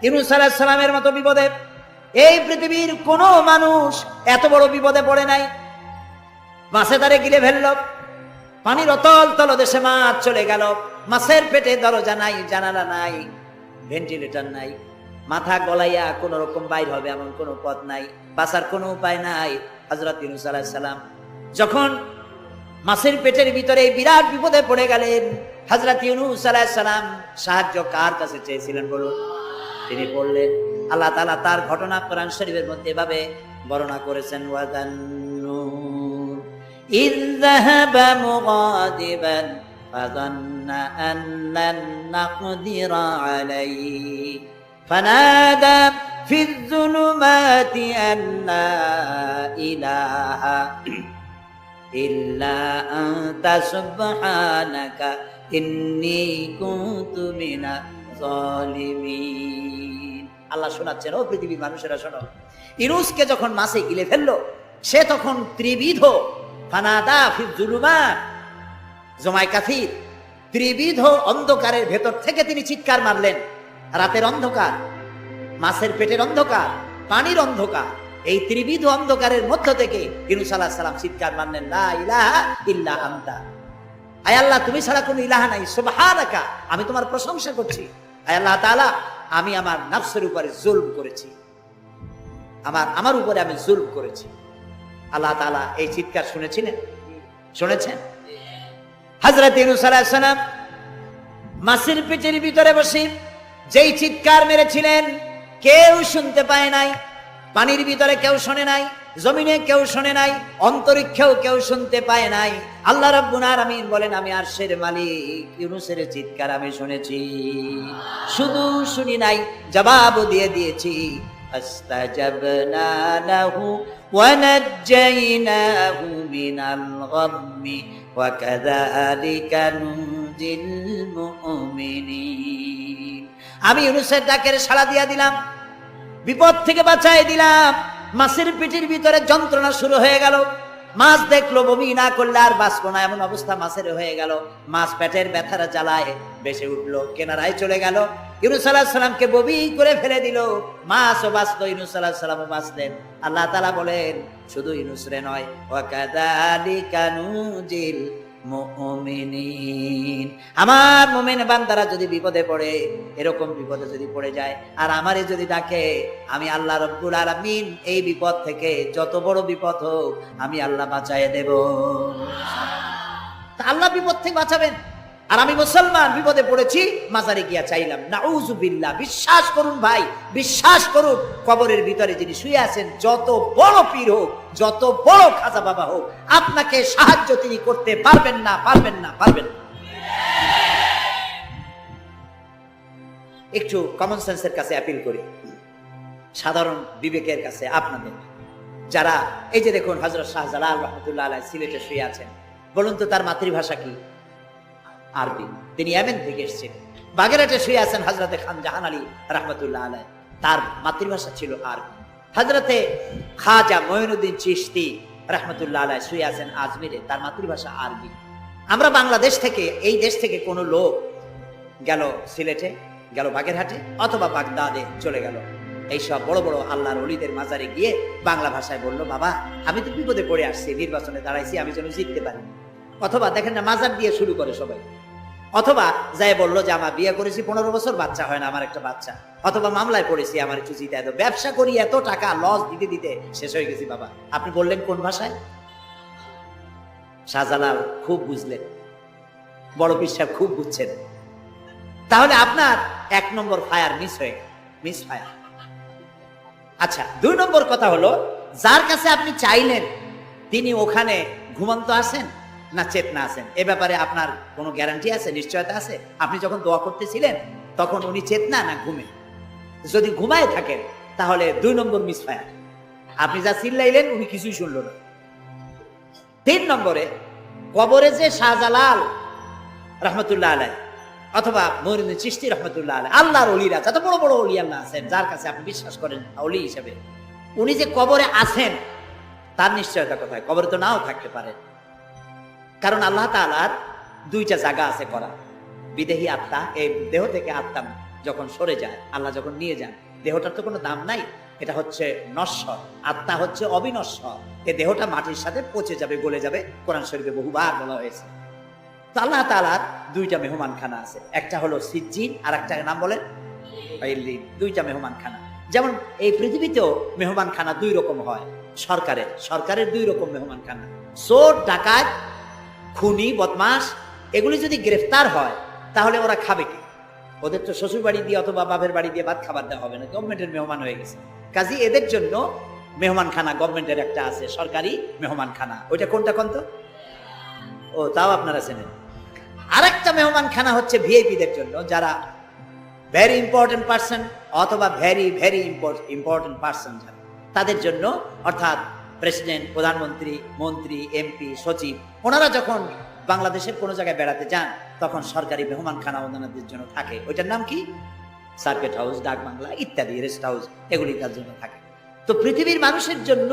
ইউনূস আলাইহিস সালামের মতো বিপদে এই পৃথিবীর কোনো মানুষ এত বড় বিপদে পড়ে নাই। মাছে তারে গিলে ফেলল, পানির অতল তলদেশে মাছ চলে গেল, মাছের পেটে দরজা নাই, জানালা নাই, ভেন্টিলেটর নাই, মাথা গলাইয়া কোন রকম বাইর হবে এমন কোনো পথ নাই, বাঁচার কোনো উপায় নাই। হযরত ইউনূস আলাইহিস সালাম যখন মাছের পেটের ভিতরে বিরাট বিপদে পড়ে গেলেন, হযরত ইউনূস আলাইহিস সালাম সাহায্য কার কাছে চেয়েছিলেন বলুন? তিনি বললেন, আল্লাহ তাআলা তার ঘটনা কোরআন শরীফের মধ্যে এভাবে বর্ণনা করেছেন, ওয়াযান্নুন ইয যাহাবা মুগাদিবান ফাযান্না আন লান নাকদিরা আলাইহি ফানাদা ফিয যুলুমাতি আন লা ইলাহা ইল্লা আনতা সুবহানাকা ইন্নী কুনতু মিনাজ জালিমিন। আল্লাহ শোনাচ্ছেন, ও পৃথিবীর মানুষেরা শোনো, ইউনূসকে যখন মাছে গিলে ফেললো, সে তখন ত্রিবিধ ফানাদা ফি যুলুমাত, জমায় কাফির, ত্রিবিধ অন্ধকারের ভেতর থেকে তিনি চিৎকার মারলেন। রাতের অন্ধকার, মাছের পেটের অন্ধকার, পানির অন্ধকার, এই ত্রিবিধ অন্ধকারের মধ্য থেকে ইউনূস আলাইহিস সালাম চিৎকার মারলেন, লা ইলাহা ইল্লা আনতা, আয় আল্লাহ তুমি ছাড়া কোনো ইলাহা নাই, সুবহানাকা, আমি তোমার প্রশংসা করছি। আয় আল্লাহ তাআলা, আমি আমার নফসের উপরে জুলম করেছি, আমার উপরে আমি জুলম করেছি। আল্লাহ তাআলা এই চিৎকার শুনেছেন? হযরত ইউনূস আলাইহিস সালাম মাছের পেটের ভিতরে বসে যেই চিৎকার মেরেছিলেন কেউ শুনতে পায় নাই, পানির ভিতরে কেউ শোনে নাই, জমিনে কেউ শোনে নাই, অন্তরিক্ষেও কেউ শুনতে পায় নাই। আল্লাহ রাব্বুল আলামিন বলেন, আমি আরশের মালিক, ইউনূসের চিৎকার আমি শুনেছি, শুধু শুনি নাই, জবাব দিয়ে দিয়েছি। আস্তাজাবনা লাহু ওয়া নাজ্জাইনাহু মিনাল গাম্মি ওয়া কাযালিকা নুনজিল মুমিনিন। আমি ইউনূসের ডাকের সাড়া দিয়া দিলাম, বিপদ থেকে বাঁচাই দিলাম। মাছের পেটের ভিতরে যন্ত্রণা শুরু হয়ে গেল, মাছ দেখলো বমি না করলে আর বাঁচবো না এমন অবস্থা মাছের হয়ে গেল। মাছ পেটের ব্যথার জ্বালায় বেশি উঠলো, কেনারায় চলে গেল, ইউনূস আলাইহিস সালামকে বমি করে ফেলে দিল। মাছও বাঁচলো, ইউনূস আলাইহিস সালামও বাঁচলেন। আল্লাহ তাআলা বলেন, শুধু ইউনূস রে নয়, ওয়া কাযালিকা নুনজিল মুমিনিন, আমার মুমিন বান্দারা যদি বিপদে পড়ে, এরকম বিপদে যদি পড়ে যায় আর আমারে যদি ডাকে, আমি আল্লাহ রাব্বুল আলামিন এই বিপদ থেকে, যত বড় বিপদ হোক, আমি আল্লাহ বাঁচায় দেব। তা আল্লাহ বিপদ থেকে বাঁচাবেন, আর আমি মুসলমান বিপদে পড়েছি, মাজারে গিয়া চাইলাম, নাউযুবিল্লাহ। বিশ্বাস করুন ভাই, বিশ্বাস করুন, কবরের ভিতরে যিনি শুয়ে আছেন, যত বড় পীর হোক, যত বড় খাজা বাবা হোক, আপনাকে সাহায্য তিনি করতে পারবেন না, পারবেন না, পারবেন না। একটু কমন সেন্সের কাছে অ্যাপিল করি, সাধারণ বিবেকের কাছে আপনাদের, যারা এই যে দেখুন হযরত শাহজালাল রাহমাতুল্লাহ আলাইহি সিলেটে শুয়ে আছেন, বলুন তো তার মাতৃভাষা কি? আরবি। তিনি ইয়েমেন থেকে এসেছেন। বাগেরহাটে শুয়ে আছেন হযরতে খান জাহান আলী রাহমাতুল্লাহ আলাইহি, তার মাতৃভাষা ছিল আরবি। হযরতে খাজা মঈনুদ্দিন চিশতি রাহমাতুল্লাহ আলাইহি শুয়ে আছেন আজমিরে, তার মাতৃভাষা আরবি। আমরা বাংলাদেশ থেকে, এই দেশ থেকে কোনো লোক গেল সিলেটে, গেল বাগেরহাটে অথবা বাগদাদে চলে গেল, এইসব বড় বড় আল্লাহর ওলিদের মাজারে গিয়ে বাংলা ভাষায় বলল, বাবা আমি তো বিপদে পড়ে আসছি, নির্বাচনে দাঁড়াইছি, আমি যেন জিততে পারি। অথবা দেখেন না, মাজার দিয়ে শুরু করে সবাই। অথবা যাই বললো যে আমার বিয়ে করেছি 15 বছর, বাচ্চা হয় না, আমার একটা বাচ্চা। অথবা মামলায় পড়েছি, আমার একটু জিতায় দাও, ব্যবসা করি, এত টাকা লস দিতে দিতে শেষ হয়ে গেছি বাবা। আপনি বললেন কোন ভাষায়? শাহজালাল খুব বুঝলেন, বড় পীর সাহেব খুব বুঝছেন। তাহলে আপনার 1 নম্বর ফায়ার মিস হয়ে গেল, মিস ফায়ার। আচ্ছা, 2 নম্বর কথা হলো, যার কাছে আপনি চাইলেন তিনি ওখানে ঘুমন্ত আছেন না চেতনা আছেন, এ ব্যাপারে আপনার কোনো গ্যারান্টি আছে, নিশ্চয়তা আছে? আপনি যখন দোয়া করতেছিলেন তখন উনি চেতনা না ঘুমে? যদি ঘুমায় থাকেন তাহলে 2 নম্বর মিস ফায়ার। আপনি যা চিল্লাইলেন উনি কিছুই শুনল না। 3 নম্বরে, কবরে যে শাহজালাল রাহমাতুল্লাহ আলাইহি অথবা মঈনুদ্দিন চিশতি রাহমাতুল্লাহ আলাইহি, আল্লাহর ওলিরা, যত বড় বড় ওলি আল্লাহ আছেন, যার কাছে আপনি বিশ্বাস করেন ওলি হিসেবে, উনি যে কবরে আছেন তার নিশ্চয়তা কোথায়? কবরে তো নাও থাকতে পারে, কারণ আল্লাহ তাআলার 2টা জায়গা আছে করা। বিদেহী আত্মা, এই দেহ থেকে আত্মা যখন সরে যায়, আল্লাহ যখন নিয়ে যান, দেহটার তো কোনো দাম নাই, এটা হচ্ছে নশ্বর, আত্মা হচ্ছে অবিনশ্বর। এই দেহটা মাটির সাথে পচে যাবে, গলে যাবে, কোরআন শরীফে বহুবার বলা হয়েছে। তো আল্লাহ তাআলার দুইটা মেহমানখানা আছে, একটা হলো সিজ্জিন আর একটা নাম বলেন ইল্লিন। দুইটা মেহমানখানা। যেমন এই পৃথিবীতেও মেহমানখানা দুই রকম হয়। সরকারের দুই রকম মেহমানখানা। চোর, ডাকাত, খুনি, বদমাস এগুলি যদি গ্রেফতার হয় তাহলে ওরা খাবে কি? ওদের তো শ্বশুর বাড়ি দিয়ে অথবা বাপের বাড়ি দিয়ে ভাত খাবার দেওয়া হবে না, গভর্নমেন্টের মেহমান হয়ে গেছে। কাজী এদের জন্য মেহমানখানা গভর্নমেন্টের একটা আছে, সরকারি মেহমানখানা। ওইটা কোনটা কোন তো? ও, তাও আপনারা চেনেন। আরেকটা মেহমানখানা হচ্ছে ভিআইপিদের জন্য, যারা ভেরি ইম্পর্টেন্ট পার্সন অথবা ভেরি ভেরি ইম্পর্টেন্ট পার্সন, তাদের জন্য, অর্থাৎ প্রেসিডেন্ট, প্রধানমন্ত্রী, মন্ত্রী, এমপি, সচিব, ওনারা যখন বাংলাদেশের কোনো জায়গায় বেড়াতে যান তখন সরকারি মেহমানখানা ওনাদের জন্য থাকে। ওইটার নাম কি? সার্কিট হাউস, ডাক বাংলা ইত্যাদি, রেস্ট হাউস, এগুলি তার জন্য থাকে। তো পৃথিবীর মানুষের জন্য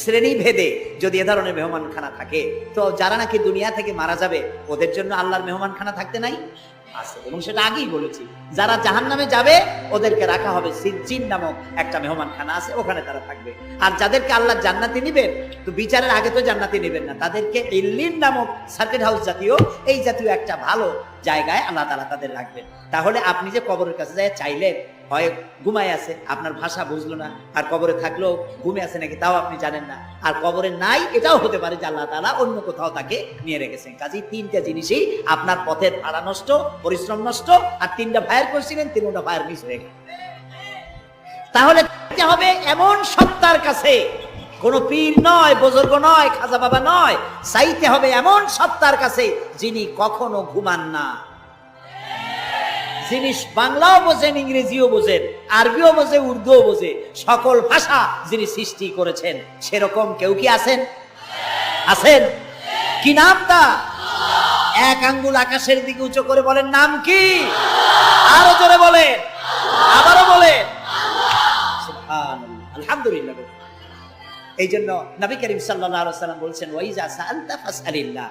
শ্রেণীভেদে যদি এ ধরনের মেহমানখানা থাকে, তো যারা নাকি দুনিয়া থেকে মারা যাবে ওদের জন্য আল্লাহর মেহমানখানা থাকতে নাই আছে। এবং সেটা আগেই বলেছি, যারা জাহান্নামে যাবে ওদেরকে রাখা হবে সিজ্জিন নামক একটা মেহমানখানা আছে, ওখানে তারা থাকবে। আর যাদেরকে আল্লাহ জান্নাতে নিবেন, তো বিচারের আগে তো জান্নাতে নিবেন না, তাদেরকে ইল্লিন নামক সার্কিট হাউস জাতীয়, এই জাতীয় একটা ভালো জায়গায় আল্লাহ তাআলা তাদের রাখবেন। তাহলে আপনি যে কবরের কাছে যায় চাইলেন, হয় ঘুমায় আছে, আপনার ভাষা বুঝলো না, আর কবরে থাকলেও ঘুমে আছে নাকি তাও আপনি জানেন না, আর কবরে নাই এটাও হতে পারে যে আল্লাহ তাআলা অন্য কোথাও তাকে নিয়ে রেখেছেন। কাজেই তিনটা জিনিসই, আপনার পথের ভাড়া নষ্ট, পরিশ্রম নষ্ট, আর তিনটা ফায়ার করছিলেন, তিনটা ফায়ার মিস হয়ে গেল। তাহলে হবে এমন সত্তার কাছে, কোন পীর নয়, বুজুর্গ নয়, খাজা বাবা নয়, চাইতে হবে এমন সত্তার কাছে যিনি কখনো ঘুমান না, যিনি বাংলাও বোঝেন, ইংরেজিও বোঝেন, আরবিও বোঝে, উর্দুও বোঝে, সকল ভাষা যিনি সৃষ্টি করেছেন। সেরকম কেউ কি আছেন? আছেন? কি নাম তা? এক আঙ্গুল আকাশের দিকে উঁচু করে বলেন, নাম কি? আরো জোরে বলেন, আবারও বলেন, সুবহানাল্লাহ, আলহামদুলিল্লাহ। এই জন্য নবী করিম সাল্লাল্লাহু আলাইহি ওয়াসাল্লাম বলছেন, ওয়াইজা সাআলতা ফাসআলিল্লাহ,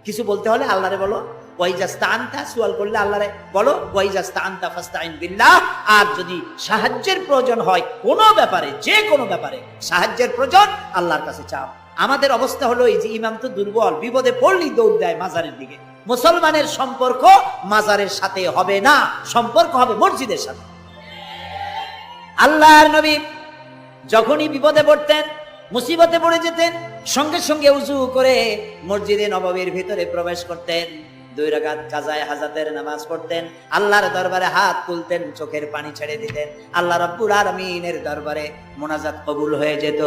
কিছু বলতে হলে আল্লাহরে বলো, ওয়াইজা ইসতাআনতা, সুয়াল করলে আল্লাহরে বলো, ওয়াইজা ইসতাআনতা ফাসতাইন বিল্লাহ। আর যদি সাহায্যের প্রয়োজন হয় কোনো ব্যাপারে, যে কোনো ব্যাপারে সাহায্যের প্রয়োজন, আল্লাহর কাছে চাও। আমাদের অবস্থা হলো এই যে ইমাম তো দুর্বল, বিপদে পড়লেই দৌড় দেয় মাজারের দিকে। মুসলমানের সম্পর্ক মাজারের সাথে হবে না, সম্পর্ক হবে মসজিদের সাথে। আল্লাহর নবী যখনই বিপদে পড়তেন, মুসিবতে পড়ে যেতেন, সঙ্গে সঙ্গে উযু করে মসজিদে নববীর ভিতরে প্রবেশ করতেন, 2 রাকাত কাজায়ে হাজাতের নামাজ পড়তেন, আল্লাহর দরবারে হাত তুলতেন, চোখের পানি ছেড়ে দিতেন, আল্লাহ রাব্বুল আলামিনের দরবারে মোনাজাত কবুল হয়ে যেত।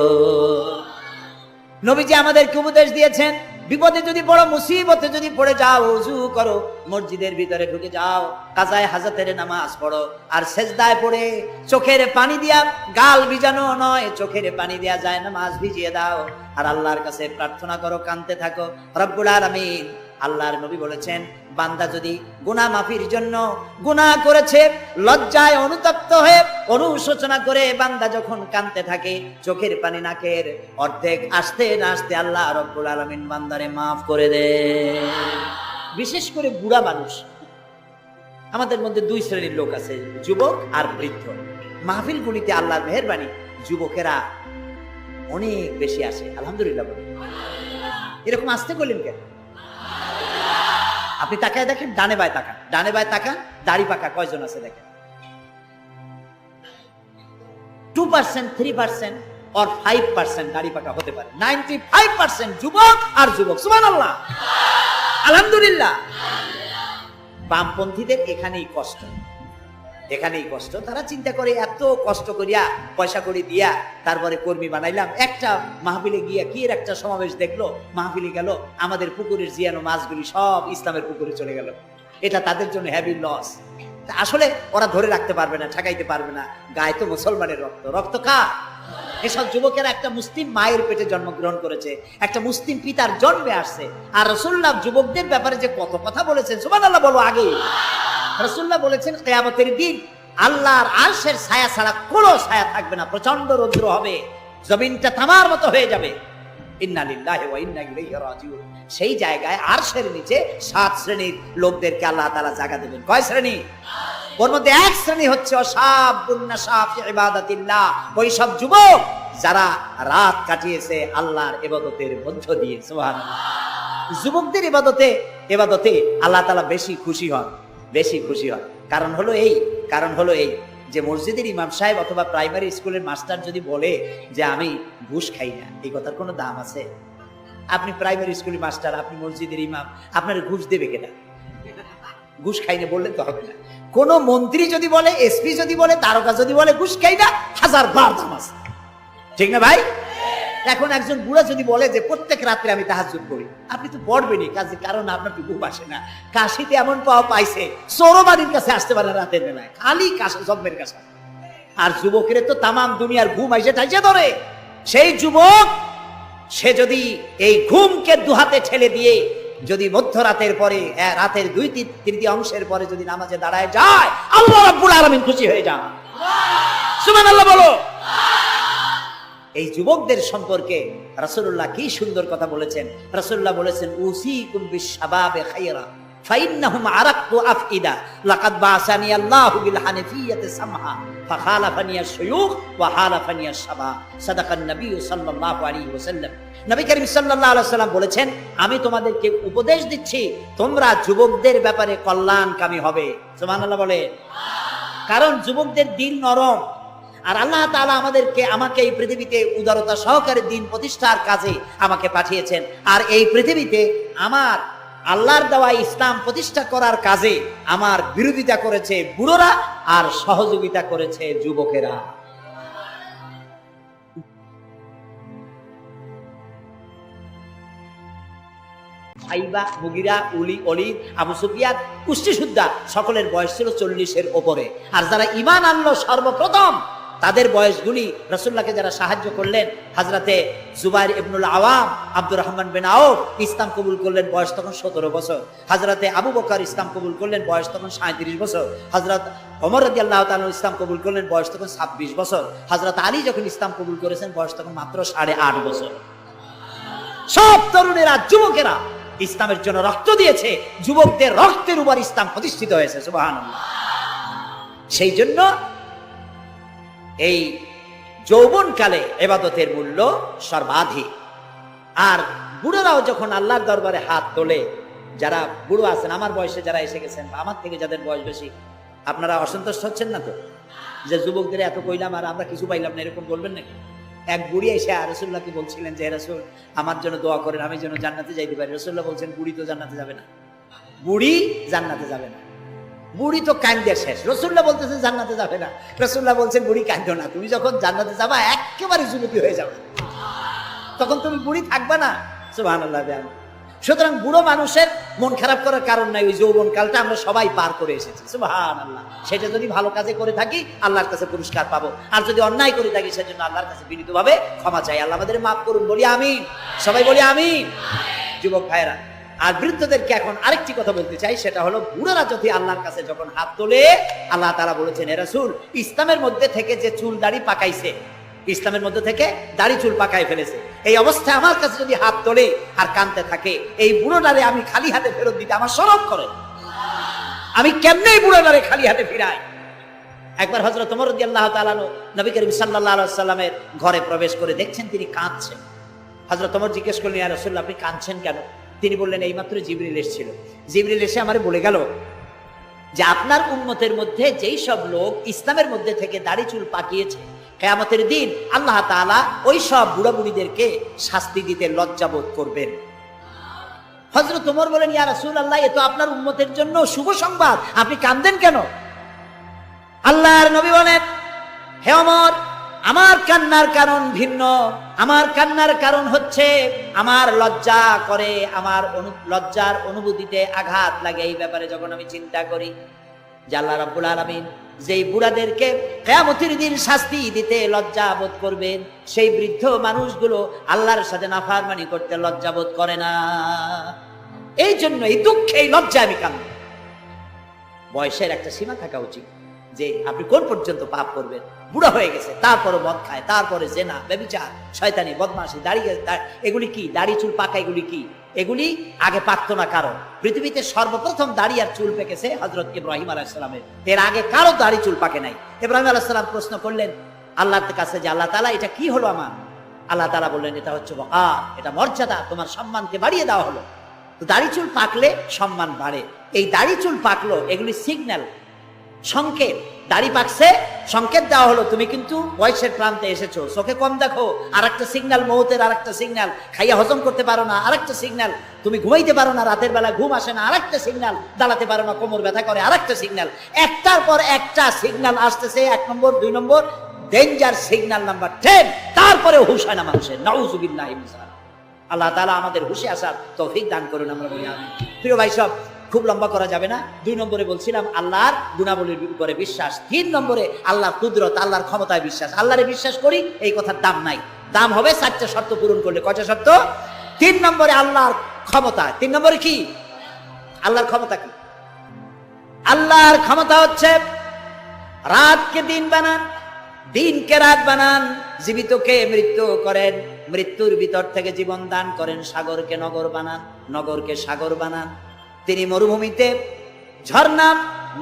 নবীজি আমাদেরকে উপদেশ দিয়েছেন, বিপদে যদি বড় মুসিবতে যদি পড়ে যাও, ওযু করো, মসজিদের ভিতরে ঢুকে যাও, কাজায়ে হাজাতের নামাজ পড়ো, আর সেজদায় পড়ে চোখের পানি দিয়া, গাল ভিজানো নয়, চোখের পানি দিয়া যায় নামাজ ভিজিয়ে দাও, আর আল্লাহর কাছে প্রার্থনা করো, কাঁদতে থাকো রব্বুল আলামিন। আল্লাহর নবী বলেছেন, বান্দা যদি গুনাহ মাফির জন্য গুনাহ করেছে, লজ্জায় অনুতপ্ত হয়ে অনুশোচনা করে বান্দা যখন কাঁদতে থাকে, চোখের পানি নাকের অর্ধেক আসতে না আসতে আল্লাহ রব্বুল আলামিন বান্দারে মাফ করে দেন। বিশেষ করে বুড়া মানুষ, আমাদের মধ্যে 2 শ্রেণীর লোক আছে, যুবক আর বৃদ্ধ। মাহফিলগুলিতে আল্লাহর মেহেরবানি যুবকেরা অনেক বেশি আসে, আলহামদুলিল্লাহ বলে। এরকম আসতে করলেন কেন? আপনি তাকায় দেখেন, ডানে বায় তাকান, ডানে বায় তাকান, দাড়ি পাকা কয়জন আছে দেখেন। 2%, 3% or 5% দাড়ি পাকা হতে পারে, 95% যুবক আর যুবক। সুবহানাল্লাহ, আলহামদুলিল্লাহ। বামপন্থীদের এখানেই কষ্ট, এখানেই কষ্ট। তারা চিন্তা করে, এত কষ্ট করিয়া পয়সা করে দিয়া তারপরে কর্মী বানাইলাম, একটা মাহফিলে গিয়া কি এর একটা সমাবেশ দেখলো, মাহফিলে গেল, আমাদের পুকুরের জিয়ানো মাছগুলি সব ইসলামের পুকুরে চলে গেল। এটা তাদের জন্য হেভি লস। আসলে ওরা ধরে রাখতে পারবে না, ঠেকাইতে পারবে না, গায়ে তো মুসলমানের রক্ত, রক্ত কার? এসব যুবকেরা একটা মুসলিম মায়ের পেটে জন্মগ্রহণ করেছে, একটা মুসলিম পিতার জন্মে আসছে। আর রাসূলুল্লাহ যুবকদের ব্যাপারে যে কত কথা বলেছেন, সুবহানাল্লাহ বলো। আগে রাসূলুল্লাহ বলেছেন, কিয়ামতের দিন আল্লাহর আরশের ছায়া ছাড়া কোনো ছায়া থাকবে না, প্রচন্ড রৌদ্র হবে, জমিনটা তামার মতো হয়ে যাবে। ইন্না লিল্লাহি ওয়া ইন্না ইলাইহি রাজিউন। সেই জায়গায় আরশের নিচে 7 শ্রেণীর লোকদেরকে আল্লাহ তাআলা জায়গা দেবেন। কয় শ্রেণী? ওর মধ্যে এক শ্রেণী হচ্ছে অসাবুন নাশা ফি ইবাদাতিল্লাহ, ওই সব যুবক যারা রাত কাটিয়েছে আল্লাহর ইবাদতের মধ্য দিয়ে। সুবহানাল্লাহ। যুবকদের ইবাদতে আল্লাহ তাআলা বেশি খুশি হন, বেশি খুশি হন। কারণ হলো এই যে মসজিদের ইমাম সাহেব অথবা প্রাইমারি স্কুলের মাস্টার যদি বলে যে আমি ঘুষ খাই না, এই কথার কোনো দাম আছে? আপনি প্রাইমারি স্কুলের মাস্টার, আপনি মসজিদের ইমাম, আপনার ঘুষ দেবে কেনা? ঘুষ খাই না বললে তো হবে না। কোন মন্ত্রী যদি বলে, এসপি যদি বলে, তারকা যদি বলে ঘুষ খাই না, 1000 বার দাম আছে, ঠিক না ভাই? এখন একজন বুড়া যদি বলে যে প্রত্যেক রাত্রে আমি তাহাজ্জুদ করি, আপনি তো পড়বেনই কাজে, কারণ আপনার তো ঘুম আসে না। কাশিতে এমন পাওয়া পাইছে চোরবাড়ির কাছে আসতে পারে রাতের বেলায়, খালি কাশি জব্বের কাছে। আর যুবকের তো তামাম দুনিয়ার ঘুম আইসে ঠাইসে ধরে। সেই যুবক সে যদি এই ঘুমকে দুহাতে ঠেলে দিয়ে যদি মধ্যরাতের পরে, রাতের 2/3 পরে যদি নামাজে দাঁড়ায় যায়, আল্লাহ রাব্বুল আলামিন খুশি হয়ে যান। সুবহানাল্লাহ বলো। এই যুবকদের সম্পর্কে রাসূলুল্লাহ কি সুন্দর কথা বলেছেন। রাসূলুল্লাহ বলেছেন, উসিকুম বিশ-শাবাবে খায়রা ফাইন্নাহুম আরাক্কু আফইদা লাকাদ বাসানি আল্লাহু বিল হানিফিয়্যাতি সামহা ফাখালাফানি আশ-শুয়ুখ ওয়া হালাফানি আশ-শাবাব। সাদাকান নবী সাল্লাল্লাহু আলাইহি ওয়াসাল্লাম। নবী করিম সাল্লাল্লাহু আলাইহি ওয়াসাল্লাম বলেছেন, আমি তোমাদেরকে উপদেশ দিচ্ছি, তোমরা যুবকদের ব্যাপারে কল্যাণকামী হবে। সুবহানাল্লাহ বলে। কারণ যুবকদের দিল নরম, আর আল্লাহ তাআলা আমাকে এই পৃথিবীতে উদারতা সহকারে দিন প্রতিষ্ঠার কাজে আমাকে পাঠিয়েছেন। আর এই পৃথিবীতে আমার আল্লাহর দেওয়া ইসলাম প্রতিষ্ঠা করার কাজে আমার বিরোধিতা করেছে বুড়োরা আর সহযোগিতা করেছে যুবকেরা। সাইবা, মুগিরা, অলিদ, আবু সুফিয়ান, কুষ্টিসুদ্ধা সকলের বয়স ছিল 40-এর ওপরে। আর যারা ঈমান আনলো সর্বপ্রথম, তাদের বয়সগুলি রাসূলুল্লাহকে যারা সাহায্য করলেন, হযরতে জুবাইর ইবনুল আওয়াম, আব্দুর রহমান বিন আউফ ইসলাম কবুল করলেন, বয়স তখন 17 বছর। হযরতে আবু বকর ইসলাম কবুল করলেন, বয়স তখন 37 বছর। হযরত ওমর রাদিয়াল্লাহু তাআলা ইসলাম কবুল করলেন, বয়স তখন 26 বছর। হযরত আলী যখন ইসলাম কবুল করেছেন, বয়স তখন মাত্র 8.5 বছর। সব তরুণেরা, যুবকেরা ইসলামের জন্য রক্ত দিয়েছে, যুবকদের রক্তের উপর ইসলাম প্রতিষ্ঠিত হয়েছে। সুবহানাল্লাহ। সেই জন্য এই যৌবনকালে ইবাদতের মূল্য সর্বাধিক। আর বুড়োরাও যখন আল্লাহর দরবারে হাত তোলে, যারা বুড়ো আছেন, আমার বয়সে যারা এসে গেছেন, আমার থেকে যাদের বয়স বেশি, আপনারা অসন্তুষ্ট হচ্ছেন না তো যে যুবকদের এত কইলাম আর আমরা কিছু পাইলাম না, এরকম বলবেন নাকি? এক বুড়ি এসে রাসূলুল্লাহকে বলছিলেন যে, রাসূল আমার জন্য দোয়া করেন, আমি যেন জান্নাতে যাইতে পারি। রাসূলুল্লাহ বলছেন, বুড়ি তো জান্নাতে যাবে না, বুড়ি জান্নাতে যাবে না, বুড়ি তো কান্দে শেষ। রাসূলুল্লাহ বলতেছেন জান্নাতে যাবে না, রাসূলুল্লাহ বলছেন বুড়ি কান্দো না, তুমি যখন জান্নাতে যাবা একেবারে যুবতী হয়ে যাবে, তখন তুমি বুড়ি থাকবে না। সুবহানাল্লাহ। সুতরাং বুড়ো মানুষের মন খারাপ করার কারণ নাই, ওই যৌবন কালটা আমরা সবাই পার করে এসেছি। সুবহানাল্লাহ। সেটা যদি ভালো কাজে করে থাকি আল্লাহর কাছে পুরস্কার পাবো, আর যদি অন্যায় করে থাকি সেজন্য আল্লাহর কাছে বিনীতভাবে ক্ষমা চাই। আল্লাহ আমাদের মাফ করুন, বলি আমিন। সবাই বলি আমিন। যুবক ভাইরা আর বৃদ্ধদেরকে এখন আরেকটি কথা বলতে চাই, সেটা হলো বুড়ারা যদি আল্লাহর কাছে যখন হাত তোলে, আল্লাহ তাআলা বলেছেন, হে রাসূল, ইসলামের মধ্যে থেকে যে চুল দাড়ি পাকাইছে, ইসলামের মধ্যে থেকে দাড়ি চুল পাকাই ফেলেছে, এই অবস্থায় আমার কাছে যদি হাত তোলে আর কাঁদতে থাকে, এই বুড়োটারে আমি খালি হাতে ফেরত দিতে আমার শরম করে। আমি কেমনে বুড়োটারে খালি হাতে ফিরাই? একবার হযরত ওমর রাদিয়াল্লাহু তাআলা নবী করিম সাল্লাল্লাহু আলাইহি ওয়াসাল্লামের ঘরে প্রবেশ করে দেখছেন তিনি কাঁদছেন। হযরত ওমর জিজ্ঞেস করলেন, ইয়া রাসূলুল্লাহ, আপনি কাঁদছেন কেন? তিনি বললেন, এইমাত্র জিবরিল এসেছিল, জিবরিল এসে আমারে বলে গেল যে আপনার উম্মতের মধ্যে যেই সব লোক ইসলামের মধ্যে থেকে দাড়ি চুল পাকিয়েছে, কিয়ামতের দিন আল্লাহ তাআলা ওই সব বুড়া বুড়িদেরকে শাস্তি দিতে লজ্জাবোধ করবেন। হযরত ওমর বলেন, ইয়া রাসূলুল্লাহ, এ তো আপনার উম্মতের জন্য শুভ সংবাদ, আপনি কাঁদেন কেন? আল্লাহর নবী বলেন, হে ওমর, আমার কান্নার কারণ ভিন্ন। আমার কান্নার কারণ হচ্ছে আমার লজ্জা করে, আমার লজ্জার অনুভূতিতে আঘাত লাগে এই ব্যাপারে যখন আমি চিন্তা করি যে আল্লাহ রাব্বুল আলামিন যেই বুড়াদেরকে কিয়ামতের দিন শাস্তি দিতে লজ্জা বোধ করবেন, সেই বৃদ্ধ মানুষগুলো আল্লাহর সাথে নাফরমানি করতে লজ্জা বোধ করে না। এই জন্য এই দুঃখে, এই লজ্জায় আমি কাঁদি। বয়সের একটা সীমা থাকা উচিত যে আপনি কোন পর্যন্ত পাপ করবেন। বুড়া হয়ে গেছে, তারপরে মদ খায়, তারপরে জেনা, ব্যভিচার, শয়তানি, বদমাশি, এগুলি কি? দাড়ি চুল পাকা এগুলি কি? এগুলি আগে পাকতো না কারো। পৃথিবীতে সর্বপ্রথম দাড়ি আর চুল পেকেছে হযরত ইব্রাহিম আলাইহিস সালামের, এর আগে কারো দাড়ি চুল পাকে নাই। ইব্রাহিম আলাইহিস সালাম প্রশ্ন করলেন আল্লাহর কাছে যে আল্লাহ তাআলা এটা কি হলো আমার? আল্লাহ তাআলা বললেন এটা হচ্ছে ওয়াকার, এটা মর্যাদা, তোমার সম্মানকে বাড়িয়ে দেওয়া হলো। তো দাড়ি চুল পাকলে সম্মান বাড়ে। এই দাড়ি চুল পাকলো, এগুলি সিগন্যাল, সংকেত। দাড়ি পাকছে, সংকেত দেওয়া হলো তুমি কিন্তু বয়সের প্রান্তে এসেছো। চোখে কম দেখো, আর একটা সিগন্যাল মৌতের, আর একটা সিগন্যাল খাইয়া হজম করতে পারো না, আর একটা সিগন্যাল তুমি ঘুমাইতে পারো না, রাতের বেলা ঘুম আসে না, আর একটা সিগন্যাল দাঁড়াতে পারো না, কোমর ব্যথা করে, আর একটা সিগন্যাল। একটার পর একটা সিগন্যাল আসতেছে, 1 নম্বর 2 নম্বর, ডেঞ্জার সিগন্যাল নাম্বার 10। তারপরে হুশ হয় না মানুষের। নাউযুবিল্লাহি মিন যালিক। আল্লাহ তাআলা আমাদের হুশে আসার তৌফিক দান করুন, আমরা বলি আমিন। প্রিয় ভাই সব, খুব লম্বা করা যাবে না। 2 নম্বরে বলছিলাম আল্লাহর গুণাবলীর উপরে বিশ্বাস। 3 নম্বরে আল্লাহর কুদরত, আল্লাহর ক্ষমতায় বিশ্বাস। আল্লাহরে বিশ্বাস করি, এই কথার দাম নাই। দাম হবে 4টা শর্ত পূরণ করলে। কয়টা শর্ত? 3 নম্বরে আল্লাহর ক্ষমতা। 3 নম্বরে কি? আল্লাহর ক্ষমতা কি? আল্লাহর ক্ষমতা হচ্ছে রাতকে দিন বানান, দিনকে রাত বানান, জীবিতকে মৃত্যু করেন, মৃত্যুর ভিতর থেকে জীবন দান করেন, সাগরকে নগর বানান, নগরকে সাগর বানান। তিনি মরুভূমিতে ঝর্ণা,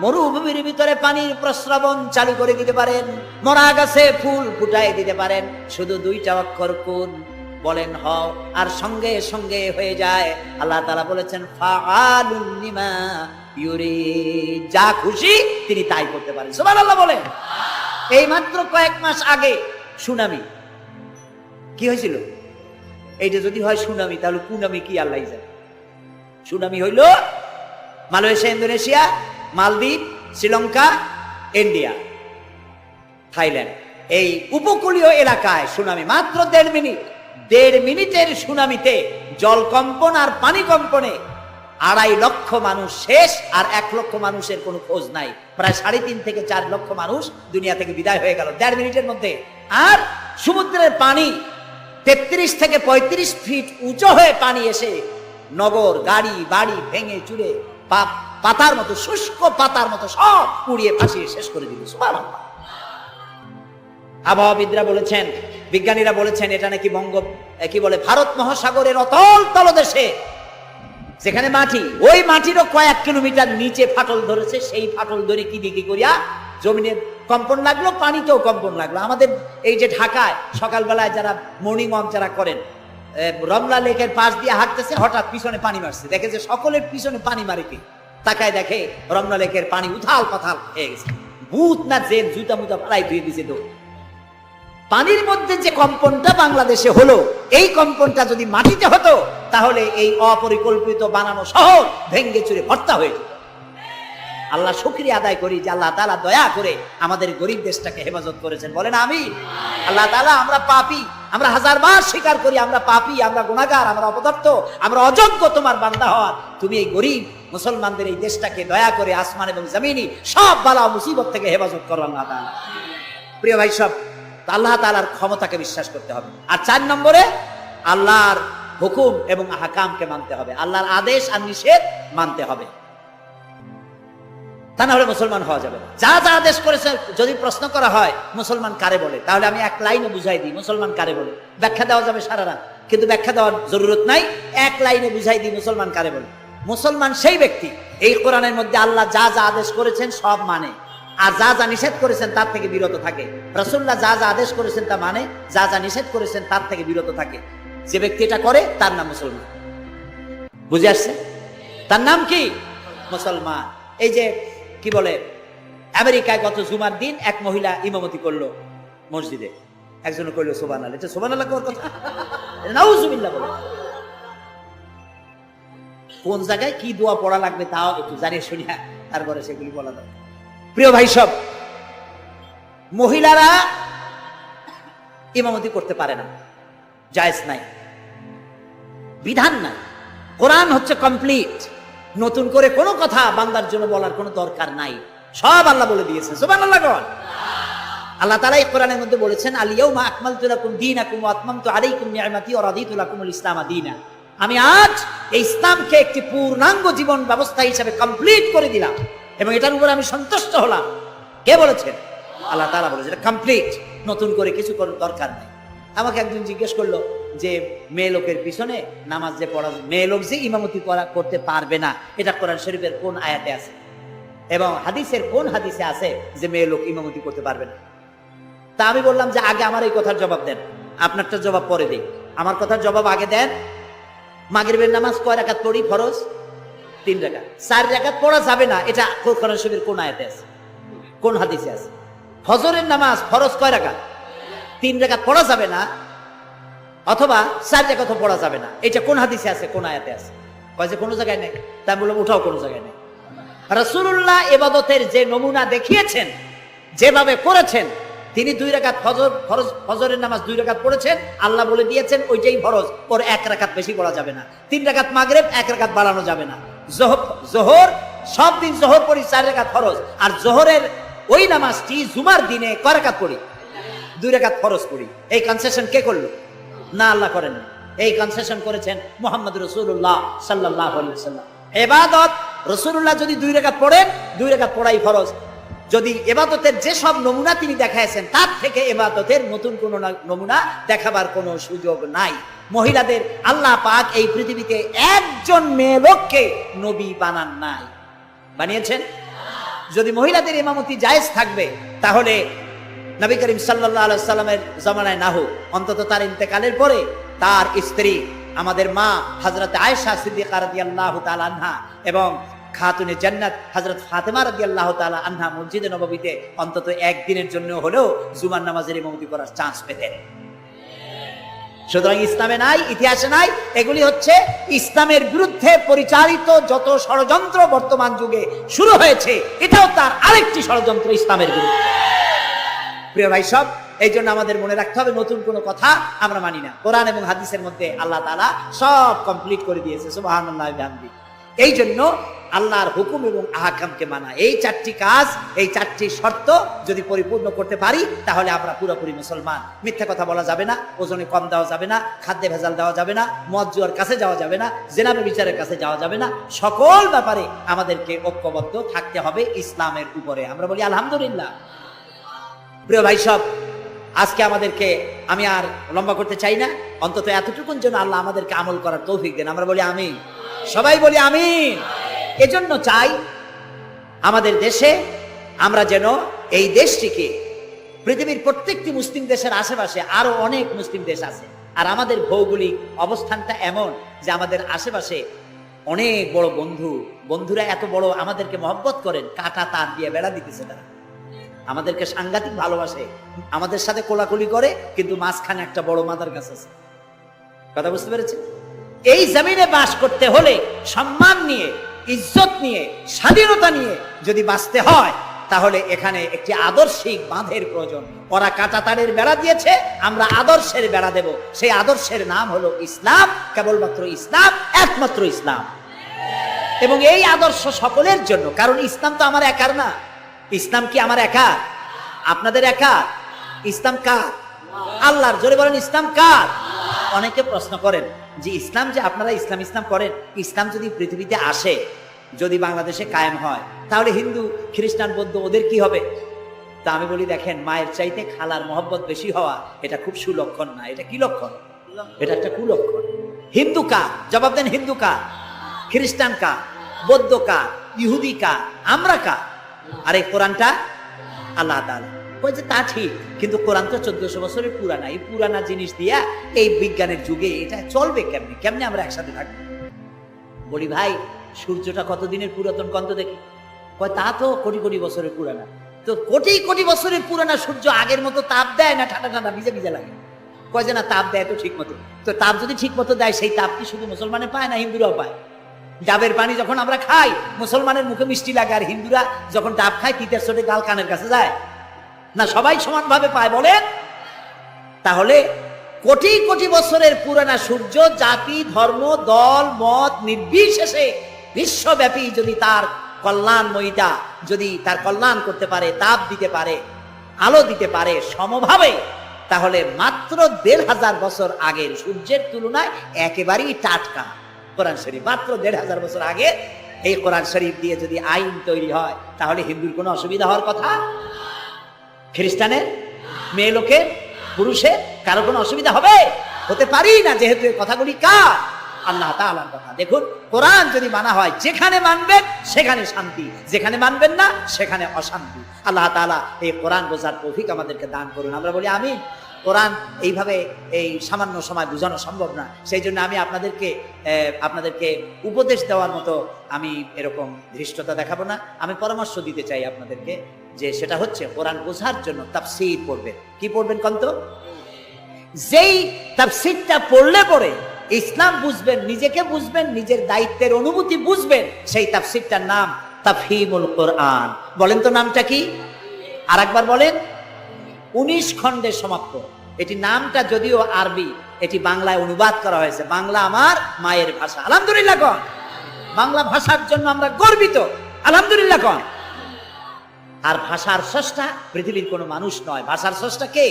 মরুভূমির ভিতরে পানির প্রস্রবণ চালু করে দিতে পারেন, মরা গাছে ফুল ফুটাই দিতে পারেন। শুধু 2টা অক্ষর কুন বলেন হও, আর সঙ্গে সঙ্গে হয়ে যায়। আল্লাহ তাআলা বলেছেন ফাআলুন লিমা ইউরিদ, যা খুশি তিনি তাই করতে পারেন। সুবহানাল্লাহ বলেন। এই মাত্র কয়েক মাস আগে সুনামি কি হয়েছিল? এইটা যদি হয় সুনামি, তাহলে কুনামি কি আল্লাহ জানে। সুনামি হইল মালয়েশিয়া, ইন্দোনেশিয়া, মালদ্বীপ, শ্রীলঙ্কা, ইন্ডিয়া, থাইল্যান্ড, এই উপকূলীয় এলাকায় সুনামি। মাত্র 1.5 মিনিটের সুনামিতে জলকম্পন আর পানি কম্পনে 2.5 লক্ষ মানুষ শেষ, আর 1 লক্ষ মানুষের কোনো খোঁজ নাই। প্রায় 3.5 থেকে 4 লক্ষ মানুষ দুনিয়া থেকে বিদায় হয়ে গেল 1.5 মিনিটের মধ্যে। আর সমুদ্রের পানি 33 থেকে 35 ফিট উঁচু হয়ে পানি এসে নগর, গাড়ি বাড়ি ভেঙে চুরে পাতার মতো, শুষ্ক পাতার মতো সব পুড়িয়ে ফাঁসিয়ে শেষ করে দিল। সুবহানাল্লাহ। আবহাওয়াবিদরা বলেছেন, বিজ্ঞানীরা বলেছেন, এটা নাকি কি বলে ভারত মহাসাগরের অতল তলদেশে যেখানে মাটি, ওই মাটিরও কয়েক কিলোমিটার নিচে ফাটল ধরেছে। সেই ফাটল ধরে কি দিকে করিয়া জমিনের কম্পন লাগলো, পানিতেও কম্পন লাগলো। আমাদের এই যে ঢাকায় সকালবেলায় যারা মর্নিং ওয়াক যারা করেন, রমনা লেকের পাশ দিয়ে হাঁটতেছে, হঠাৎ পিছনে পানি মারছে, দেখে যে সকলের পিছনে পানি মারে কি, তাকায় দেখে রমনা লেকের পানি উথাল পাথাল হয়ে গেছে। ভূত না জেন জুতা মুতা পালাই ধুয়ে দিছে। তো পানির মধ্যে যে কম্পনটা বাংলাদেশে হলো, এই কম্পনটা যদি মাটিতে হতো, তাহলে এই অপরিকল্পিত বানানো শহর ভেঙ্গে চুরে ভর্তা হয়ে যেত। আল্লাহ শুকরিয়া আদায় করি যে আল্লাহ তাআলা দয়া করে আমাদের গরিব দেশটাকে হেফাজত করেছেন। বলেন আমিন। আল্লাহ তাআলা, আমরা পাপী, আমরা 1000বার স্বীকার করি আমরা পাপী, আমরা গুনাহগার, আমরা অপদার্থ, আমরা অযোগ্য তোমার বান্দা হওয়ার। তুমি এই গরিব মুসলমানদের এই দেশটাকে দয়া করে আসমান এবং জমিনি সব বালা মুসিবত থেকে হেফাজত করো আল্লাহ তাআলা। প্রিয় ভাই সব, আল্লাহ তাআলার ক্ষমতাকে বিশ্বাস করতে হবে। আর 4 নম্বরে আল্লাহর হুকুম এবং আহকামকে মানতে হবে, আল্লাহর আদেশ আর নিষেধ মানতে হবে, তা না হলে মুসলমান হওয়া যাবে না। যা যা আদেশ করেছে যদি প্রশ্ন করা হয় মুসলমান কারে বলে, তাহলে আমি 1 লাইনে বুঝাই দিই মুসলমান কারে বলে। ব্যাখ্যা দেওয়া যাবে সারা রাত, কিন্তু ব্যাখ্যা দেওয়ার জরুরত নাই। 1 লাইনে বুঝাই দিই মুসলমান কারে বলে। মুসলমান সেই ব্যক্তি এই কোরআনের মধ্যে আল্লাহ যা যা আদেশ করেছেন সব মানে, আর যা যা নিষেধ করেছেন তার থেকে বিরত থাকে। রাসূলুল্লাহ যা যা আদেশ করেছেন তা মানে, যা যা নিষেধ করেছেন তার থেকে বিরত থাকে। যে ব্যক্তি এটা করে তার নাম মুসলমান। বুঝে আসছে? তার নাম কি? মুসলমান। এই যে কি বলে, আমেরিকায় গত জুমার দিন এক মহিলা ইমামতি করলো মসজিদে, একজন কইলো সুবহানাল্লাহ। এটা সুবহানাল্লাহ কোন কথা? নাউযুবিল্লাহ বলে। কোন জায়গায় কি দোয়া পড়া লাগবে তাও একটু জানিয়ে শুনিয়া তারপরে সেগুলি বলা দরকার। প্রিয় ভাই সব, মহিলারা ইমামতি করতে পারে না, জায়েজ নাই, বিধান নাই। কোরআন হচ্ছে কমপ্লিট, নতুন করে কোনো কথা বান্দার জন্য বলার কোনো দরকার নাই, সব আল্লাহ বলে দিয়েছেন। সুবহানাল্লাহ। আল্লাহ তাআলা এই কোরআনের মধ্যে বলেছেন, আল ইয়াউমা আকমালতু লাকুম দীনাকুম ওয়া আতমামতু আলাইকুম নি'মাতি ওয়া রাদিতু লাকুমুল ইসলামা দীনা। আমি আজ এই ইসলামকে একটি পূর্ণাঙ্গ জীবন ব্যবস্থা হিসেবে কমপ্লিট করে দিলাম এবং এটার উপর আমি সন্তুষ্ট হলাম। কে বলেছেন? আল্লাহ তাআলা বলেছেন। এটা কমপ্লিট, নতুন করে কিছু করার দরকার নেই। আমাকে একজন জিজ্ঞেস করলো, যে মেয়ে লোকের পিছনে নামাজ যে পড়া, মেয়ে লোক যে ইমামতি করতে পারবে না, এটা কোরআন শরীফের কোন আয়াতে আছে এবং হাদিসের কোন হাদিসে আছে যে মেয়ে লোক ইমামতি করতে পারবে না? তা আমি বললাম যে আগে আমার এই কথার জবাব দেন, আপনারটা জবাব পরে দিই, আমার কথার জবাব আগে দেন। মাগরিবের নামাজ কয় রাকাত পড়ি? ফরজ 3 রাকাত। 4 রাকাত পড়া যাবে না, এটা কোরআন শরীফের কোন আয়াতে আছে, কোন হাদিসে আছে? ফজরের নামাজ ফরজ কয় রাকাত? 3 রাকাত পড়া যাবে না, অথবা 4 রাকাত পড়া যাবে না, এটা কোন হাদিসে আছে, কোন আয়াতে আছে? কয় যে কোনো জায়গায় নেই। তাই বললাম উঠাও, কোনো জায়গায় নেই। রাসূলুল্লাহ ইবাদতের যে নমুনা দেখিয়েছেন, যেভাবে করেছেন, তিনি 2 রাকাত ফজরের নামাজ 2 রাকাত পড়েছেন, আল্লাহ বলে দিয়েছেন ওইটাই ফরজ, ওর 1 রাকাত বেশি পড়া যাবে না। 3 রাকাত মাগরিব, 1 রাকাত বাড়ানো যাবে না। জোহর সব দিন জোহর পড়ি 4 রাকাত ফরজ, আর জোহরের ওই নামাজটি জুমার দিনে কয় রাকাত পড়ি? 2 রাকাত ফরজ পড়ি। এই কনসেশন কে করলো? না, আল্লাহ করেন। এই কনসেশন করেছেন মুহাম্মদ রাসূলুল্লাহ সাল্লাল্লাহু আলাইহি ওয়াসাল্লাম। ইবাদত রাসূলুল্লাহ যদি 2 রাকাত পড়েন, 2 রাকাত পড়াই ফরজ। যদি ইবাদতের যে সব নমুনা তিনি দেখাইছেন, তার থেকে ইবাদতের নতুন কোন নমুনা দেখাবার কোনো সুযোগ নাই। মহিলাদের আল্লাহ পাক এই পৃথিবীতে একজন মেয়ে লোককে নবী বানান নাই, বানিয়েছেন? যদি মহিলাদের ইমামতি জায়েজ থাকবে, তাহলে নবী করিম সাল্লাল্লাহু আলাইহি সাল্লামের জামানায় না হোক, অন্তত তার ইন্তেকালের পরে তার স্ত্রী আমাদের মা হযরত আয়েশা সিদ্দিকা রাদিয়াল্লাহু তাআলা আনহা এবং খাতুনে জান্নাত হযরত ফাতেমা রাদিয়াল্লাহু তাআলা আনহা মসজিদে নববীতে অন্তত একদিনের জন্য হলেও জুমার নামাজের ইমামতি করার চান্স পেতেন। সুতরাং ইসলামে নাই, ইতিহাসে নাই। এগুলি হচ্ছে ইসলামের বিরুদ্ধে পরিচালিত যত ষড়যন্ত্র বর্তমান যুগে শুরু হয়েছে, এটাও তার আরেকটি ষড়যন্ত্র ইসলামের বিরুদ্ধে। প্রিয় ভাই সব, এই জন্য আমাদের মনে রাখতে হবে, নতুন কোনো কথা আমরা মানি না। কোরআন এবং হাদিসের মধ্যে আল্লাহ তাআলা সব কমপ্লিট করে দিয়েছে, সুবহানাল্লাহ বিহামদি। এই জন্য আল্লাহর হুকুম এবং আহকামকে মানা, এই 4টি কাজ, এই 4টি শর্ত যদি পরিপূর্ণ করতে পারি, তাহলে আমরা পুরোপুরি মুসলমান। মিথ্যা কথা বলা যাবে না, ওজনে কম দেওয়া যাবে না, খাদ্যে ভেজাল দেওয়া যাবে না, মদ জুয়ার কাছে যাওয়া যাবে না, জেনা ব্যভিচারের কাছে যাওয়া যাবে না। সকল ব্যাপারে আমাদেরকে ঐক্যবদ্ধ থাকতে হবে ইসলামের উপরে। আমরা বলি আলহামদুলিল্লাহ। প্রিয় ভাই সব, আজকে আমাদেরকে, আমি আর লম্বা করতে চাই না, অন্তত এতটুকুন যেন আল্লাহ আমাদেরকে আমল করার তৌফিক দেন। আমরা বলি আমিন, সবাই বলি আমিন। এজন্য চাই আমাদের দেশে আমরা যেন এই দেশটিকে, পৃথিবীর প্রত্যেকটি মুসলিম দেশের আশেপাশে আরো অনেক মুসলিম দেশ আছে, আর আমাদের ভৌগোলিক অবস্থানটা এমন যে আমাদের আশেপাশে অনেক বড় বন্ধুরা এত বড় আমাদেরকে মহব্বত করেন, কাটা তার দিয়ে বেড়া দিতেছে তারা, আমাদেরকে সাংঘাতিক ভালোবাসে, আমাদের সাথে কোলাকুলি করে, কিন্তু মাঝখানে একটা বড় মাদার গাছ আছে। কথা বুঝতে পেরেছে? এই জমিনে বাস করতে হলে সম্মান নিয়ে, ইজ্জত নিয়ে, স্বাধীনতা নিয়ে যদি বাঁচতে হয়, তাহলে এখানে একটি আদর্শিক বাঁধের প্রয়োজন। ওরা কাঁটাতারের বেড়া দিয়েছে, আমরা আদর্শের বেড়া দেব। সেই আদর্শের নাম হলো ইসলাম, কেবলমাত্র ইসলাম, একমাত্র ইসলাম। এবং এই আদর্শ সকলের জন্য, কারণ ইসলাম তো আমার একার না। ইসলাম কি আমার একা? আপনাদের একা? ইসলাম কার? আল্লাহর। জোরে বলেন, ইসলাম কার? অনেকে প্রশ্ন করেন যে ইসলাম যে আপনারা ইসলাম করেন, ইসলাম যদি পৃথিবীতে আসে, যদি বাংলাদেশে কায়েম হয়, তাহলে হিন্দু, খ্রিস্টান, বৌদ্ধ ওদের কি হবে? তা আমি বলি, দেখেন, মায়ের চাইতে খালার মহব্বত বেশি হওয়া এটা খুব সুলক্ষণ না। এটা কি লক্ষণ? এটা একটা কুলক্ষণ। হিন্দু কার? জবাব দেন। হিন্দু কার? খ্রিস্টান কার? বৌদ্ধ কার? ইহুদি কার? আমরা কার? আর এই কোরআনটা আল্লাহ তাআলা। কই যে তা ঠিক, কিন্তু কোরআন তো 1400 বছরের পুরানা। এই পুরানা জিনিস দিয়া এই বিজ্ঞানের যুগে এটা চলবে কেমনে? কেমনে আমরা একসাথে থাকবো? বলি, ভাই, সূর্যটা কতদিনের পুরাতন কন্ত দেখি? কয় তা তো কোটি কোটি বছরের পুরানা। তো কোটি কোটি বছরের পুরানা সূর্য আগের মতো তাপ দেয় না ঠান্ডা ঠান্ডা ভিজে ভিজে লাগে? কয় যে না, তাপ দেয় তো ঠিক মতো। তো তাপ যদি ঠিক মতো দেয়, সেই তাপ কি শুধু মুসলমানে পায় না হিন্দুরাও পায়? ডাবের পানি যখন আমরা খাই, মুসলমানের মুখে মিষ্টি লাগে, আর হিন্দুরা যখন ডাব খায় তিতের চোটে গাল কানের কাছে যায় না? সবাই সমানভাবে পায় বলেন? তাহলে কোটি কোটি বছরের পুরানা সূর্য জাতি, ধর্ম, দল, মত নির্বিশেষে বিশ্বব্যাপী যদি তার কল্যাণময়ীটা, যদি তার কল্যাণ করতে পারে, তাপ দিতে পারে, আলো দিতে পারে সমভাবে, তাহলে মাত্র 1500 বছর আগের সূর্যের তুলনায় একেবারেই টাটকা কোরআন শরীফ। মাত্র 1500 বছর আগে এই কোরআন শরীফ দিয়ে যদি আইন তৈরি হয়, তাহলে হিন্দুর কোনো অসুবিধা হওয়ার কথা? খ্রিস্টানের, মেয়ে লোকের, পুরুষের কারো কোনো অসুবিধা হবে? হতে পারি না, যেহেতু এই কথাগুলি কার? আল্লাহ তাআলার কথা। দেখুন, কোরআন যদি মানা হয়, যেখানে মানবেন সেখানে শান্তি, যেখানে মানবেন না সেখানে অশান্তি। আল্লাহ তাআলা এই কোরআন বোঝার তৌফিক আমাদেরকে দান করুন। আমরা বলি আমিন। কোরআন এইভাবে এই সামান্য সময় বোঝানো সম্ভব না, সেই জন্য আমি আপনাদেরকে উপদেশ দেওয়ার মতো আমি এরকম ধৃষ্টতা দেখাবো না। আমি পরামর্শ দিতে চাই আপনাদেরকে, যে সেটা হচ্ছে কোরআন বোঝার জন্য তাফসীর পড়বেন। কি পড়বেন কন্ত? যেই তাফসীরটা পড়লে পরে ইসলাম বুঝবেন, নিজেকে বুঝবেন, নিজের দায়িত্বের অনুভূতি বুঝবেন, সেই তাফসীরটার নাম তাফহিমুল কোরআন। বলেন তো নামটা কি? আর একবার বলেন। 19 খণ্ডে সমাপ্ত। এটি নামটা যদিও আরবি, এটি বাংলায় অনুবাদ করা হয়েছে। বাংলা আমার মায়ের ভাষা, আলহামদুলিল্লাহ কন। বাংলা ভাষার জন্য আমরা গর্বিত, আলহামদুলিল্লাহ কন। আর ভাষার স্রষ্টা পৃথিবীর কোনো মানুষ নয়, ভাষার স্রষ্টা কে?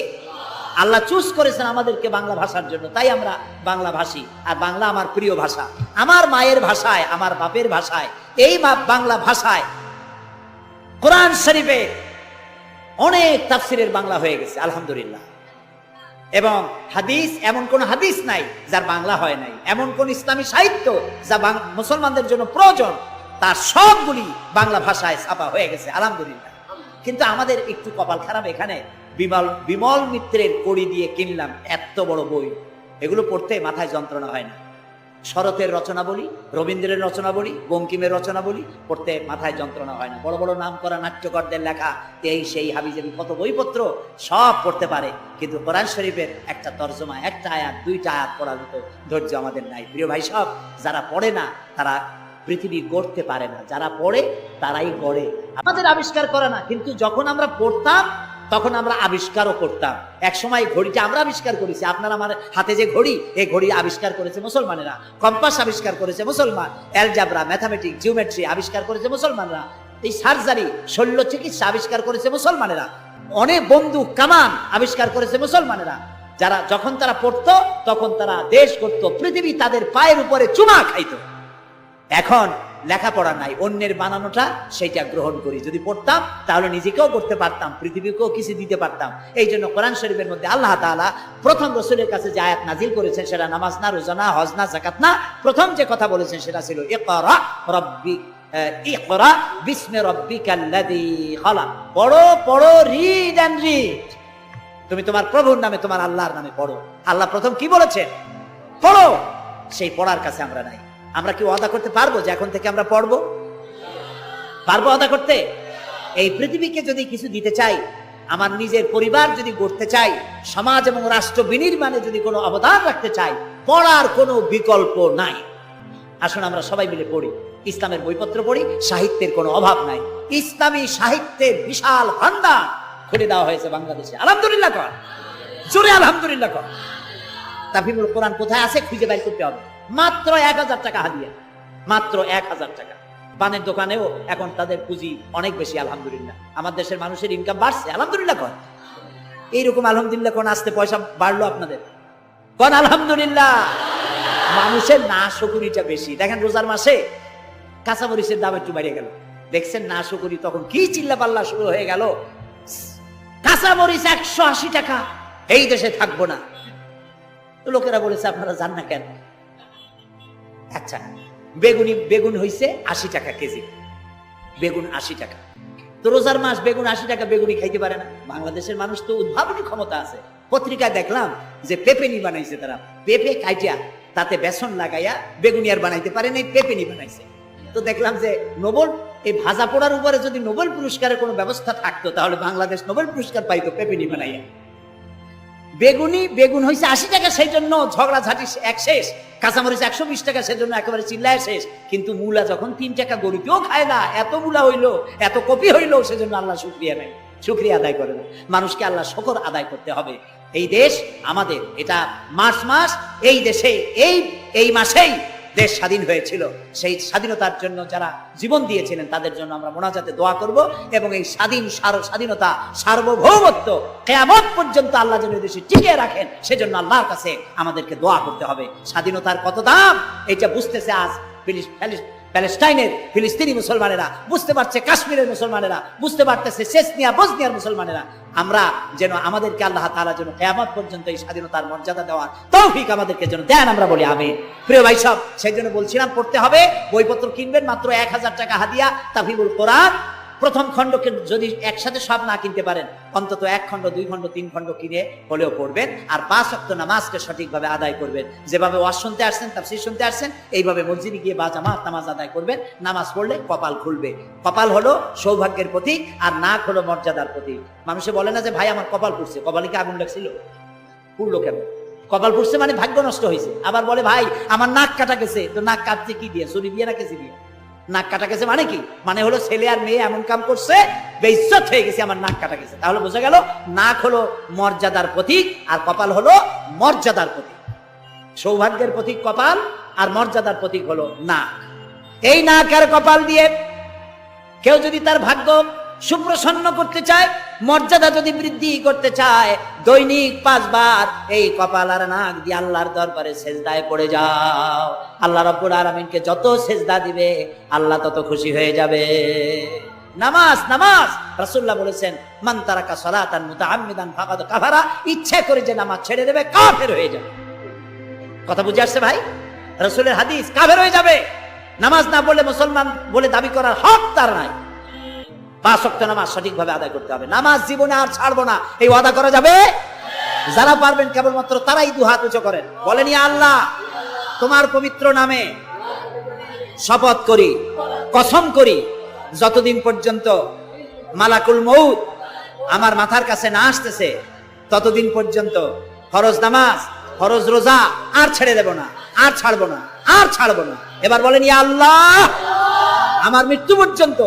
আল্লাহ চুজ করেছেন আমাদেরকে বাংলা ভাষার জন্য, তাই আমরা বাংলা ভাষী। আর বাংলা আমার প্রিয় ভাষা, আমার মায়ের ভাষায়, আমার বাপের ভাষায়, এই বাংলা ভাষায় কোরআন শরীফে অনেক তাফসিরের বাংলা হয়ে গেছে, আলহামদুলিল্লাহ। এবং হাদিস, এমন কোন হাদিস নাই যার বাংলা হয় নাই। এমন কোন ইসলামী সাহিত্য যা মুসলমানদের জন্য প্রয়োজন, তার সবগুলি বাংলা ভাষায় ছাপা হয়ে গেছে, আলহামদুলিল্লাহ। কিন্তু আমাদের একটু কপাল খারাপ, এখানে বিমল মিত্রের কড়ি দিয়ে কিনলাম এত বড় বই, এগুলো পড়তে মাথায় যন্ত্রণা হয় না। শরতের রচনা বলি, রবীন্দ্রের রচনা বলি, বঙ্কিমের রচনা বলি, পড়তে মাথায় যন্ত্রণা হয় না। বড় বড় নাম করা নাট্যকারদের লেখা এই সেই হাবিজাবি কত বইপত্র সব পড়তে পারে, কিন্তু কোরআন শরীফের একটা তর্জমা, একটা আয়াত, 2টা আয়াত পড়ার মতো ধৈর্য আমাদের নাই। প্রিয় ভাই সব, যারা পড়ে না তারা পৃথিবী গড়তে পারে না, যারা পড়ে তারাই গড়ে। আমাদের আবিষ্কার করে না, কিন্তু যখন আমরা পড়তাম তখন আমরা আবিষ্কারও করতাম। এক সময় ঘড়িটা আমরা আবিষ্কার করেছি। আপনার আমার হাতে যে ঘড়ি, এই ঘড়ি আবিষ্কার করেছে মুসলমানেরা। কম্পাস আবিষ্কার করেছে মুসলমান। অ্যালজাবরা, ম্যাথামেটিক্স, জিওমেট্রি আবিষ্কার করেছে মুসলমানরা। এই সার্জারি, শল্য চিকিৎসা আবিষ্কার করেছে মুসলমানেরা। অনেক বন্দুক, কামান আবিষ্কার করেছে মুসলমানেরা। যারা যখন তারা পড়তো তখন তারা দেশ করতো, পৃথিবী তাদের পায়ের উপরে চুমা খাইতো। এখন লেখাপড়া নাই, অন্যের বানানোটা সেইটা গ্রহণ করি। যদি পড়তাম তাহলে নিজেকেও করতে পারতাম, পৃথিবীকেও কিছু দিতে পারতাম। এই জন্য কোরআন শরীফের মধ্যে আল্লাহ তাআলা প্রথম রাসূলের কাছে যে আয়াত নাজিল করেছেন, সেটা নামাজ না, রোজা না, হজ না, যাকাত না। প্রথম যে কথা বলেছেন সেটা ছিল ইকরা বিসমি রাব্বিকাল্লাযী খালাক। পড়ো পড়ো, রিড এন্ড রিড। তুমি তোমার প্রভুর নামে, তোমার আল্লাহর নামে পড়ো। আল্লাহ প্রথম কি বলেছেন? পড়ো। সেই পড়ার কাছে আমরা নাই। আমরা কি ওয়াদা করতে পারবো যে এখন থেকে আমরা পড়বো? পারবো ওয়াদা করতে? এই পৃথিবীকে যদি কিছু দিতে চাই, আমার নিজের পরিবার যদি গড়তে চাই, সমাজ এবং রাষ্ট্র বিনির্মাণে যদি কোনো অবদান রাখতে চাই, পড়ার কোনো বিকল্প নাই। আসুন আমরা সবাই মিলে পড়ি, ইসলামের বইপত্র পড়ি। সাহিত্যের কোনো অভাব নাই, ইসলামী সাহিত্যের বিশাল ভান্ডার খুলে দেওয়া হয়েছে বাংলাদেশে, আলহামদুলিল্লাহ কর, জোরে আলহামদুলিল্লাহ কর। তাফহিমুল কোরআন কোথায় আছে খুঁজে বের করতে হবে। মাত্র 1000 টাকা হাদিয়া, মাত্র 1000 টাকা। পানের দোকানেও এখন তাদের পুঁজি অনেক বেশি, আলহামদুলিল্লাহ। আমার দেশের মানুষের ইনকাম বাড়ছে, আলহামদুলিল্লাহ কর। এইরকম আলহামদুলিল্লাহ কোন আসতে পয়সা বাড়লো আপনাদের? কোন আলহামদুলিল্লাহ। মানুষের না শুকরিটা বেশি। দেখেন রোজার মাসে কাঁচামরিচের দাম একটু বেড়ে গেল, দেখছেন না শুকরি, তখন কি চিল্লা পাল্লা শুরু হয়ে গেল। কাঁচামরিচ 180 টাকা, এই দেশে থাকবো না। লোকেরা বলেছে আপনারা জান না কেন? আচ্ছা, বেগুন হইছে 80 টাকা কেজি, বেগুন 80 টাকা। তো রোজার মাস বেগুন 80 টাকা, বেগুনি খাইতে পারে না। বাংলাদেশের মানুষ তো উদ্ভাবনী ক্ষমতা আছে। পত্রিকায় দেখলাম যে পেপেনি বানাইছে তারা, পেঁপে কাইটিয়া তাতে বেসন লাগাইয়া বেগুনি আর বানাইতে পারে নাই, পেপেনি বানাইছে। তো দেখলাম যে নোবেল, এই ভাজা পোড়ার উপরে যদি নোবেল পুরস্কারের কোনো ব্যবস্থা থাকতো তাহলে বাংলাদেশ নোবেল পুরস্কার পাইতো পেপেনি বানাইয়া। বেগুন হয়েছে 80 টাকা, সেই জন্য ঝগড়াঝাটি এক শেষ। কাঁচামরিচ 120 টাকা, সেজন্য একেবারে চিল্লায় শেষ। কিন্তু মূলা যখন 3 টাকা, গরু কেউ খায় না, এত মূলা হইলো, এত কপি হইলো, সেজন্য আল্লাহ শুকরিয়া নাই, শুকরিয়া আদায় করে না। মানুষকে আল্লাহ শুকর আদায় করতে হবে। এই দেশ আমাদের, এটা মার্চ মাস, এই দেশে এই মাসেই দেশ স্বাধীন হয়েছিল। সেই স্বাধীনতার জন্য যারা জীবন দিয়েছিলেন তাদের জন্য আমরা মোনাজাতে দোয়া করব, এবং এই স্বাধীনতা, সার্বভৌমত্ব কিয়ামত পর্যন্ত আল্লাহ যেন দেশে টিকিয়ে রাখেন, সেজন্য আল্লাহর কাছে আমাদেরকে দোয়া করতে হবে। স্বাধীনতার কত দাম এটা বুঝতেছে আজ প্যালেস্টাইনের ফিলিস্তিনি মুসলমানেরা, বুঝতে পারছে কাশ্মীরের মুসলমানেরা, বুঝতে পারতেছে চেচনিয়া বসনিয়ার মুসলমানেরা। আমরা যেন আমাদেরকে আল্লাহ তাআলা যেন কিয়ামত পর্যন্ত এই স্বাধীনতার মর্যাদা দেওয়ার তৌফিক আমাদেরকে যেন দেন, আমরা বলি আমিন। প্রিয় ভাই সব, সেই জন্য বলছিলাম পড়তে হবে, বইপত্র কিনবেন, মাত্র 1000 টাকা হাদিয়া, তাফহিমুল কোরআন প্রথম খণ্ডকে যদি একসাথে সব না কিনতে পারেন, অন্তত 1 খণ্ড 2 খণ্ড 3 খণ্ড কিনে হলেও পড়বেন। আর 5 ওয়াক্ত নামাজকে সঠিকভাবে আদায় করবেন। যেভাবে ওয়াজ শুনতে আসছেন, তাফসীর শুনতে আসছেন, এইভাবে মসজিদে গিয়ে বাজামাত নামাজ আদায় করবেন। নামাজ পড়লে কপাল খুলবে। কপাল হলো সৌভাগ্যের প্রতীক, আর নাক হলো মর্যাদার প্রতীক। মানুষে বলে না যে ভাই আমার কপাল পুড়ছে, কপালে কি আগুন লাগছিল? পুড়লো কেন? কপাল পুড়ছে মানে ভাগ্য নষ্ট হয়েছে। আবার বলে ভাই আমার নাক কাটা গেছে, তো নাক কাটছে কি দিয়ে? ছুরি দিয়ে না কেসি দিয়ে? নাক কাটা গেছে মানে কি? মানে হলো ছেলে আর মেয়ে এমন কাম করছে, বেইজ্জত হয়ে গেছে, আমার নাক কাটা গেছে। তাহলে বোঝা গেল নাক হলো মর্যাদার প্রতীক, আর কপাল হলো মর্যাদার প্রতীক। সৌভাগ্যের প্রতীক কপাল, আর মর্যাদার প্রতীক হলো নাক। এই নাক আর কপাল দিয়ে কেউ যদি তার ভাগ্য সুপ্রসন্ন করতে চায়, মর্যাদা যদি বৃদ্ধি করতে চায়, দৈনিক 5 বার এই কপাল আর নাক দিয়ে আল্লাহর দরবারে সেজদায় পড়ে যাও। আল্লাহ রাব্বুল আলামিনকে যত সেজদা দিবে আল্লাহ তত খুশি হয়ে যাবে। নামাজ, নামাজ রাসূলুল্লাহ বলেছেন মান তারাকা সালাতান মুতাআম্মিদান ফাকাদ কাফারা, ইচ্ছা করে যে নামাজ ছেড়ে দেবে কাফের হয়ে যাবে। কথা বুঝে আসছে ভাই? রাসূলের হাদিস, কাফের হয়ে যাবে। নামাজ না পড়লে মুসলমান বলে দাবি করার হক তার নাই। 5 ওয়াক্ত নামাজ সঠিকভাবে আদায় করতে হবে। নামাজ জীবনে আর ছাড়বো না, এই ওয়াদা করা যাবে? যারা পারবেন কেবলমাত্র তারাই 2 হাত উঁচু করেন, বলেন ইয়া আল্লাহ তোমার পবিত্র নামে শপথ করি, কসম করি, যতদিন পর্যন্ত মালাকুল মউত আমার মাথার কাছে না আসতেছে ততদিন পর্যন্ত ফরজ নামাজ, ফরজ রোজা আর ছেড়ে দেব না, আর ছাড়বো না, আর ছাড়বো না। এবার বলেন ইয়া আল্লাহ আমার মৃত্যু পর্যন্ত